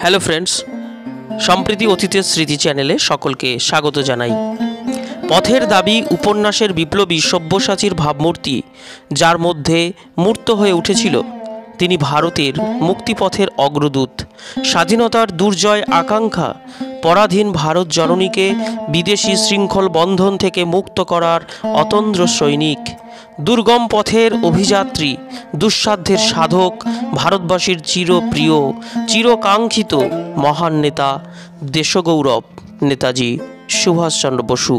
Hello friends, সম্প্রীতি অতীতের স্মৃতি চ্যানেলে সকলকে স্বাগত জানাই। পথের দাবি উপন্যাসের বিপ্লবী সব্যসাচীর ভাবমূর্তি যার মধ্যে মূর্ত হয়ে উঠেছিল, তিনি ভারতের মুক্তিপথের অগ্রদূত, স্বাধীনতার দুর্জয় আকাঙ্ক্ষা, পরাধীন ভারত জননীকে বিদেশি শৃঙ্খল বন্ধন থেকে মুক্ত করার অতন্দ্র সৈনিক, দুর্গম পথের অভিযাত্রী, দুঃসাধ্যের সাধক, ভারতবাসীর চিরপ্রিয় চিরকাঙ্ক্ষিত মহান নেতা, দেশগৌরব নেতাজি সুভাষচন্দ্র বসু।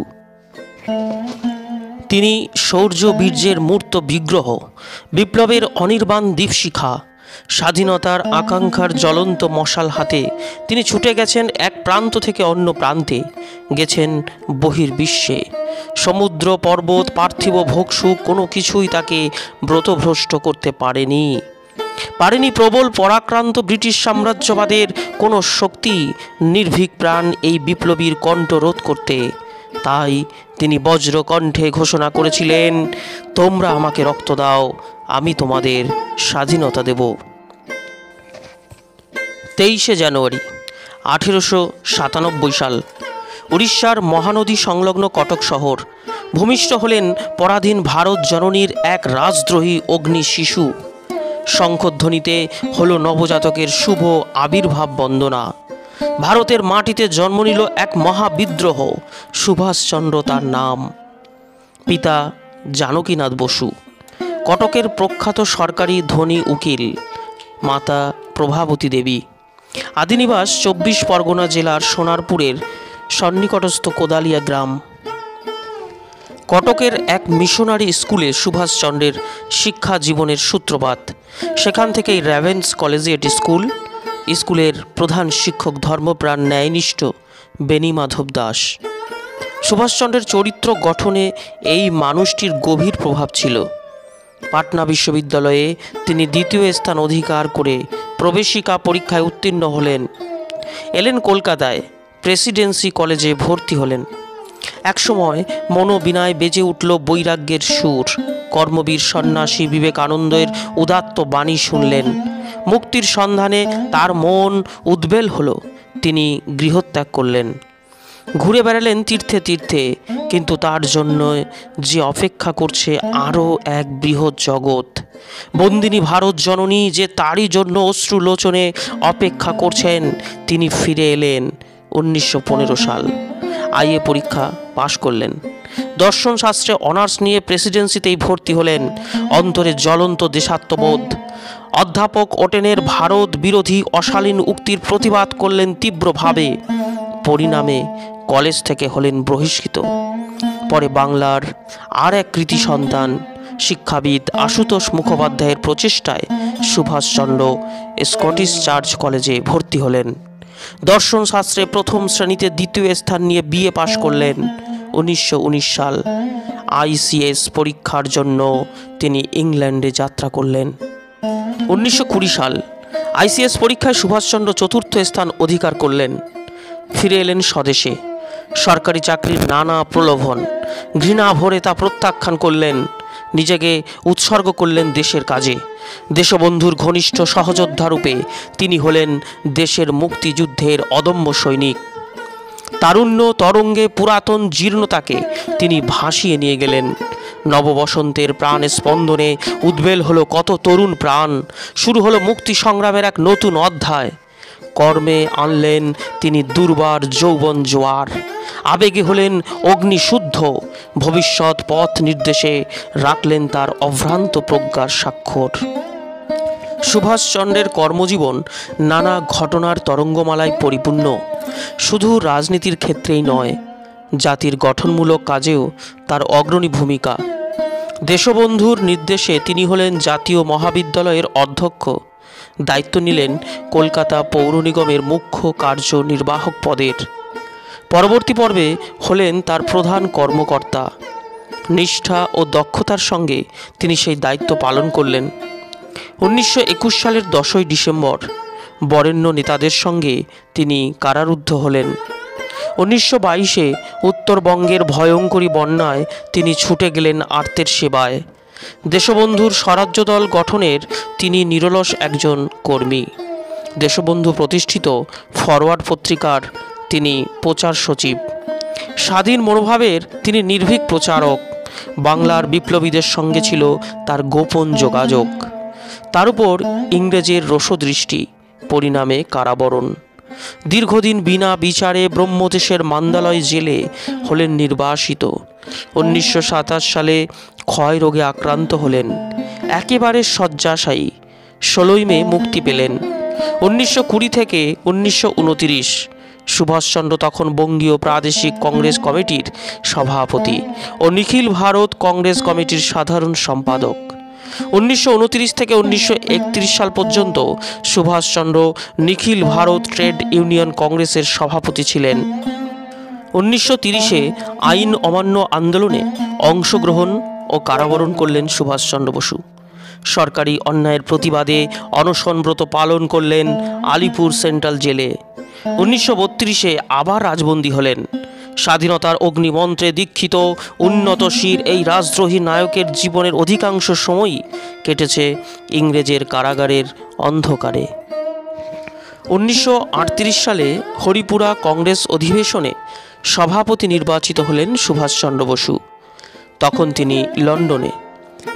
তিনি শৌর্য বীর্যের মূর্ত বিগ্রহ, বিপ্লবের অনির্বাণ দীপশিখা, স্বাধীনতার আকাঙ্ক্ষার জ্বলন্ত মশাল হাতে তিনি ছুটে গেছেন এক প্রান্ত থেকে অন্য প্রান্তে, গেছেন বহির্বিশ্বে। সমুদ্র, পর্বত, পার্থিব ভোগসুখ কোনো কিছুই তাকে ব্রতভ্রষ্ট করতে পারেনি। প্রবল পরাক্রান্ত ব্রিটিশ সাম্রাজ্যবাদের কোনো শক্তি নির্ভীক প্রাণ এই বিপ্লবীর কণ্ঠ রোধ করতে। তাই তিনি বজ্রকণ্ঠে ঘোষণা করেছিলেন, তোমরা আমাকে রক্ত দাও, আমি তোমাদের স্বাধীনতা দেব। 23শে জানুয়ারি 1897 সাল, উড়িষ্যার মহানদী সংলগ্ন কটক শহর ভূমিষ্ঠ হলেন পরাধীন ভারত জননীর এক রাজদ্রোহী অগ্নি শিশু। শঙ্খধ্বনিতে হলো নবজাতকের শুভ আবির্ভাব বন্দনা। ভারতের মাটিতে জন্ম নিল এক মহাবিদ্রোহ, সুভাষচন্দ্র তার নাম। পিতা জানকীনাথ বসু, কটকের প্রখ্যাত সরকারি ধনী উকিল। মাতা প্রভাবতী দেবী। আদিনিবাস 24 পরগনা জেলার সোনারপুরের সন্নিকটস্থ কোদালিয়া গ্রাম। কটকের এক মিশনারি স্কুলে সুভাষচন্দ্রের শিক্ষা জীবনের সূত্রপাত। সেখান থেকেই র্যাভেন্স কলেজিয়েট স্কুলের প্রধান শিক্ষক ধর্মপ্রাণ ন্যায়নিষ্ঠ বেণীমাধব দাস। সুভাষচন্দ্রের চরিত্র গঠনে এই মানুষটির গভীর প্রভাব ছিল। পাটনা বিশ্ববিদ্যালয়ে তিনি দ্বিতীয় স্থান অধিকার করে প্রবেশিকা পরীক্ষায় উত্তীর্ণ হলেন। এলেন কলকাতায়, প্রেসিডেন্সি কলেজে ভর্তি হলেন। একসময় মনোবিনায় বেজে উঠল বৈরাগ্যের সুর। কর্মবীর সন্ন্যাসী বিবেকানন্দের উদাত্ত বাণী শুনলেন। মুক্তির সন্ধানে তার মন উদ্বেল হলো। তিনি গৃহত্যাগ করলেন, ঘুরে বেড়ালেন তীর্থে তীর্থে, কিন্তু তার জন্য যে অপেক্ষা করছে আরও এক বৃহৎ জগৎ। বন্দিনী ভারত জননী যে তারই জন্য অশ্রুলোচনে অপেক্ষা করছেন। তিনি ফিরে এলেন 1915 সাল। আইএ পরীক্ষা পাশ করলেন। দর্শন শাস্ত্রে অনার্স নিয়ে প্রেসিডেন্সিতেই ভর্তি হলেন। অন্তরে জ্বলন্ত দেশাত্মবোধ। অধ্যাপক ওটেনের ভারত বিরোধী অশালীন উক্তির প্রতিবাদ করলেন তীব্রভাবে। পরিণামে কলেজ থেকে হলেন বহিষ্কৃত। পরে বাংলার আর এক কৃতি সন্তান শিক্ষাবিদ আশুতোষ মুখোপাধ্যায়ের প্রচেষ্টায় সুভাষচন্দ্র স্কটিশ চার্চ কলেজে ভর্তি হলেন। দর্শন শাস্ত্রে প্রথম শ্রেণীতে দ্বিতীয় স্থান নিয়ে বিএ পাশ করলেন। 1919 সাল আইসিএস পরীক্ষার জন্য তিনি ইংল্যান্ডে যাত্রা করলেন। 1920 সাল আইসিএস পরীক্ষায় সুভাষচন্দ্র চতুর্থ স্থান অধিকার করলেন। ফিরে এলেন স্বদেশে। সরকারি চাকরির নানা প্রলোভন, ঘৃণা ভরে তা প্রত্যাখ্যান করলেন। নিজেকে উৎসর্গ করলেন দেশের কাজে। দেশবন্ধুর ঘনিষ্ঠ সহযোদ্ধা রূপে তিনি হলেন দেশের মুক্তিযুদ্ধের অদম্য সৈনিক। তারুণ্য তরঙ্গে পুরাতন জীর্ণতাকে তিনি ভাসিয়ে নিয়ে গেলেন। নববসন্তের প্রাণ স্পন্দনে উদ্বেল হলো কত তরুণ প্রাণ। শুরু হলো মুক্তি সংগ্রামের এক নতুন অধ্যায়। কর্মে আনলেন তিনি দুর্বার যৌবন জোয়ার। আবেগে হলেন অগ্নিশুদ্ধ। ভবিষ্যৎ পথ নির্দেশে রাখলেন তার অভ্রান্ত প্রজ্ঞার স্বাক্ষর। সুভাষচন্দ্রের কর্মজীবন নানা ঘটনার তরঙ্গমালায় পরিপূর্ণ। শুধু রাজনীতির ক্ষেত্রেই নয়, জাতির গঠনমূলক কাজেও তার অগ্রণী ভূমিকা। দেশবন্ধুর নির্দেশে তিনি হলেন জাতীয় মহাবিদ্যালয়ের অধ্যক্ষ। দায়িত্ব নিলেন কলকাতা পৌর নিগমের মুখ্য কার্যনির্বাহক পদের। পরবর্তী পর্বে হলেন তার প্রধান কর্মকর্তা। নিষ্ঠা ও দক্ষতার সঙ্গে তিনি সেই দায়িত্ব পালন করলেন। 1921 সালের 10ই ডিসেম্বর বরেণ্য নেতাদের সঙ্গে তিনি কারারুদ্ধ হলেন। 1922-এ উত্তরবঙ্গের ভয়ঙ্করী বন্যায় তিনি ছুটে গেলেন আর্তের সেবায়। দেশবন্ধুর স্বরাজ্য দল গঠনের তিনি নিরলস একজন কর্মী। দেশবন্ধু প্রতিষ্ঠিত ফরওয়ার্ড পত্রিকার তিনি প্রচার সচিব। স্বাধীন মনোভাবের তিনি নির্ভীক প্রচারক। বাংলার বিপ্লবীদের সঙ্গে ছিল তার গোপন যোগাযোগ। তার উপর ইংরেজের রোষদৃষ্টি, পরিণামে কারাবরণ। দীর্ঘদিন বিনা বিচারে ব্রহ্মদেশের মান্দালয় জেলে হলেন নির্বাসিত। 1927 সালে ক্ষয় রোগে আক্রান্ত হলেন, একেবারে শয্যাশায়ী। 16 মে মুক্তি পেলেন। 1920 থেকে 1929 সুভাষচন্দ্র তখন বঙ্গীয় প্রাদেশিক কংগ্রেস কমিটির সভাপতি ও নিখিল ভারত কংগ্রেস কমিটির সাধারণ সম্পাদক। 1929 থেকে 1931 সাল পর্যন্ত সুভাষচন্দ্র নিখিল ভারত ট্রেড ইউনিয়ন কংগ্রেসের সভাপতি ছিলেন। 1930-এ আইন অমান্য আন্দোলনে অংশগ্রহণ ও কারাবরণ করলেন সুভাষচন্দ্র বসু। সরকারি অন্যায়ের প্রতিবাদে অনশনব্রত পালন করলেন আলিপুর সেন্ট্রাল জেলে। 1932-এ আবার রাজবন্দী হলেন। স্বাধীনতার অগ্নিমন্ত্রে দীক্ষিত উন্নতশীর এই রাজদ্রোহী নায়কের জীবনের অধিকাংশ সময়ই কেটেছে ইংরেজের কারাগারের অন্ধকারে। 1938 সালে হরিপুরা কংগ্রেস অধিবেশনে সভাপতি নির্বাচিত হলেন সুভাষচন্দ্র বসু। তখন তিনি লন্ডনে।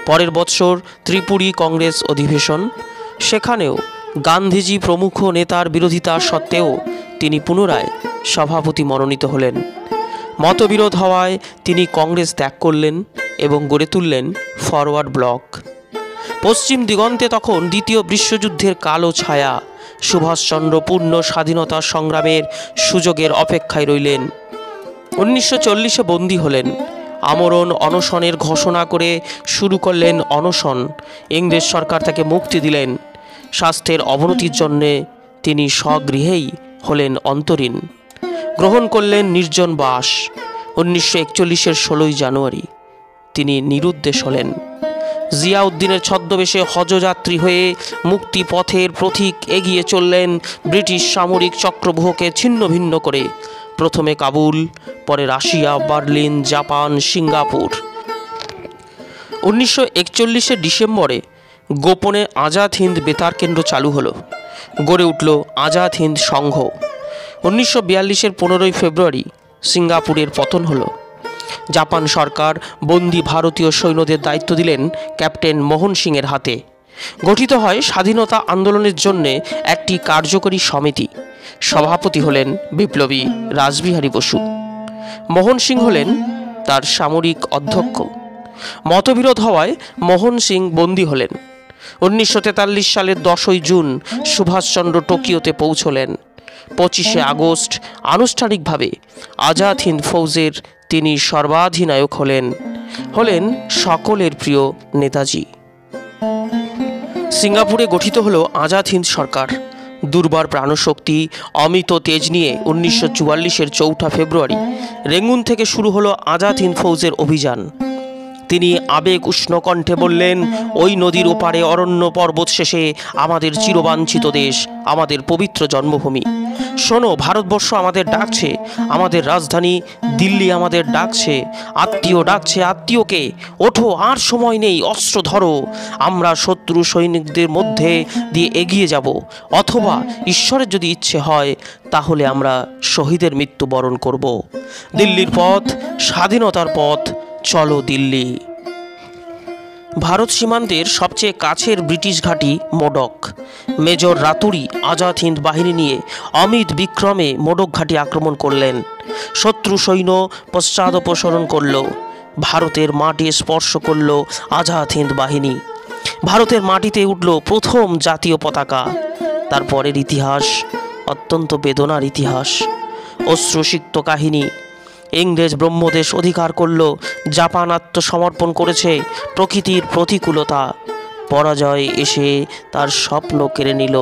পরের বছর ত্রিপুরী কংগ্রেস অধিবেশন, সেখানেও গান্ধীজি প্রমুখ নেতার বিরোধিতা সত্ত্বেও তিনি পুনরায় সভাপতি মনোনীত হলেন। মতবিরোধ হওয়ায় তিনি কংগ্রেস ত্যাগ করলেন এবং গড়ে তুললেন ফরওয়ার্ড ব্লক। পশ্চিম দিগন্তে তখন দ্বিতীয় বিশ্বযুদ্ধের কালো ছায়া। সুভাষচন্দ্র পূর্ণ স্বাধীনতা সংগ্রামের সুযোগের অপেক্ষায় রইলেন। 1940-এ বন্দী হলেন। আমরণ অনশনের ঘোষণা করে শুরু করলেন অনশন। ইংরেজ সরকার তাকে মুক্তি দিলেন। স্বাস্থ্যের অবনতির জন্যে তিনি স্বগৃহেই হলেন অন্তরীণ। গ্রহণ করলেন নির্জন বাস। 1941-এর 16 জানুয়ারি তিনি নিরুদ্দেশ হলেন। জিয়াউদ্দিনের ছদ্মবেশে হজযাত্রী হয়ে মুক্তি পথের প্রতীক এগিয়ে চললেন ব্রিটিশ সামরিক চক্রব্যূহকে ছিন্ন ভিন্ন করে। প্রথমে কাবুল, পরে রাশিয়া, বার্লিন, জাপান, সিঙ্গাপুর। 1941-এর ডিসেম্বরে গোপনে আজাদ হিন্দ বেতার কেন্দ্র চালু হলো। গড়ে উঠল আজাদ হিন্দ সংঘ। 1942-এর 15 ফেব্রুয়ারি সিঙ্গাপুরের পতন হলো। জাপান সরকার বন্দী ভারতীয় সৈন্যদের দায়িত্ব দিলেন ক্যাপ্টেন মোহন সিংয়ের হাতে। গঠিত হয় স্বাধীনতা আন্দোলনের জন্য একটি কার্যকরী সমিতি। সভাপতি হলেন বিপ্লবী রাসবিহারী বসু। মোহন সিং হলেন তার সামরিক অধ্যক্ষ। মতবিরোধ হওয়ায় মোহন সিং বন্দী হলেন। 1943 সালের 10 জুন সুভাষচন্দ্র টোকিওতে পৌঁছলেন। 25 আগস্ট আনুষ্ঠানিকভাবে আজাদ হিন্দ ফৌজের তিনি সর্বাধিনায়ক হলেন সকলের প্রিয় নেতাজি। সিঙ্গাপুরে গঠিত হলো আজাদ হিন্দ সরকার। দুর্বার প্রাণশক্তি, অমিত তেজ নিয়ে 1944-এর 4 ফেব্রুয়ারি রেঙ্গুন থেকে শুরু হলো আজাদ হিন্দ ফৌজের অভিযান। তিনি আবেগ উষ্ণ কণ্ঠে বললেন, ওই নদীর ওপারে অরণ্য পর্বত শেষে আমাদের চিরবাঞ্ছিত দেশ, আমাদের পবিত্র জন্মভূমি। শোনো, ভারতবর্ষ আমাদের ডাকছে, আমাদের রাজধানী দিল্লি আমাদের ডাকছে, আত্মীয় ডাকছে আত্মীয়কে। ওঠো, আর সময় নেই, অস্ত্র ধরো। আমরা শত্রু সৈনিকদের মধ্যে দিয়ে এগিয়ে যাব, অথবা ঈশ্বরের যদি ইচ্ছে হয় তাহলে আমরা শহীদের মৃত্যু বরণ করব। দিল্লির পথ স্বাধীনতার পথ, চলো দিল্লি। ভারত সীমান্তের সবচেয়ে কাছের ব্রিটিশ ঘাঁটি মোডক। মেজর রাতুরি আজাদ হিন্দ বাহিনী নিয়ে অমিত বিক্রমে মোডক ঘাঁটি আক্রমণ করলেন। শত্রু সৈন্য পশ্চাদপসরণ করল। ভারতের মাটি স্পর্শ করল আজাদ হিন্দ বাহিনী। ভারতের মাটিতে উঠল প্রথম জাতীয় পতাকা। তারপরের ইতিহাস অত্যন্ত বেদনার ইতিহাস, অশ্রুসিক্ত কাহিনী। ইংরেজ ব্রহ্মদেশ অধিকার করল, জাপান আত্মসমর্পণ করেছে। প্রকৃতির প্রতিকূলতা, পরাজয় এসে তার স্বপ্ন কেড়ে নিল।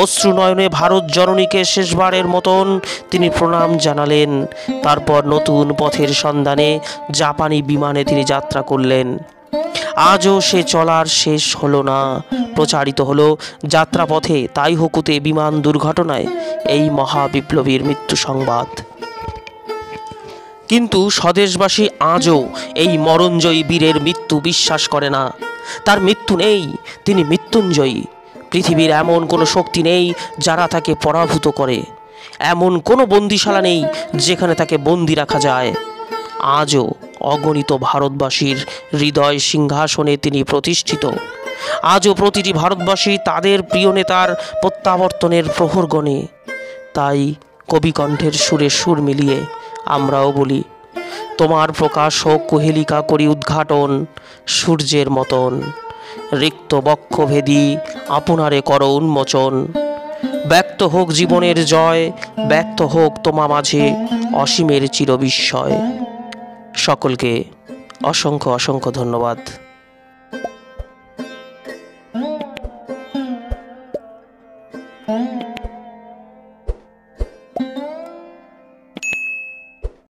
অশ্রু নয়নে ভারত জননীকে শেষবারের মতন তিনি প্রণাম জানালেন। তারপর নতুন পথের সন্ধানে জাপানি বিমানে তিনি যাত্রা করলেন। আজও সে চলার শেষ হলো না। প্রচারিত হলো যাত্রাপথে তাই হকুতে বিমান দুর্ঘটনায় এই মহাবিপ্লবীর মৃত্যু সংবাদ। কিন্তু স্বদেশবাসী আজও এই মরণজয়ী বীরের মৃত্যু বিশ্বাস করে না। তার মৃত্যু নেই, তিনি মৃত্যুঞ্জয়ী। পৃথিবীর এমন কোনো শক্তি নেই যারা তাকে পরাভূত করে, এমন কোনো বন্দিশালা নেই যেখানে তাকে বন্দি রাখা যায়। আজও অগণিত ভারতবাসীর হৃদয় সিংহাসনে তিনি প্রতিষ্ঠিত। আজও প্রতিটি ভারতবাসী তাদের প্রিয় নেতার প্রত্যাবর্তনের প্রহর গণে। তাই কবিকণ্ঠের সুরে সুর মিলিয়ে আমরাও বলি, তোমার প্রকাশ হোক কুহেলিকা করি উদ্ঘাটন, সূর্যের মতন রিক্ত বক্ষভেদী আপনারে কর উন্মোচন। ব্যক্ত হোক জীবনের জয়, ব্যক্ত হোক তোমা মাঝে অসীমের চিরবিস্ময়। সকলকে অসংখ্য অসংখ্য ধন্যবাদ।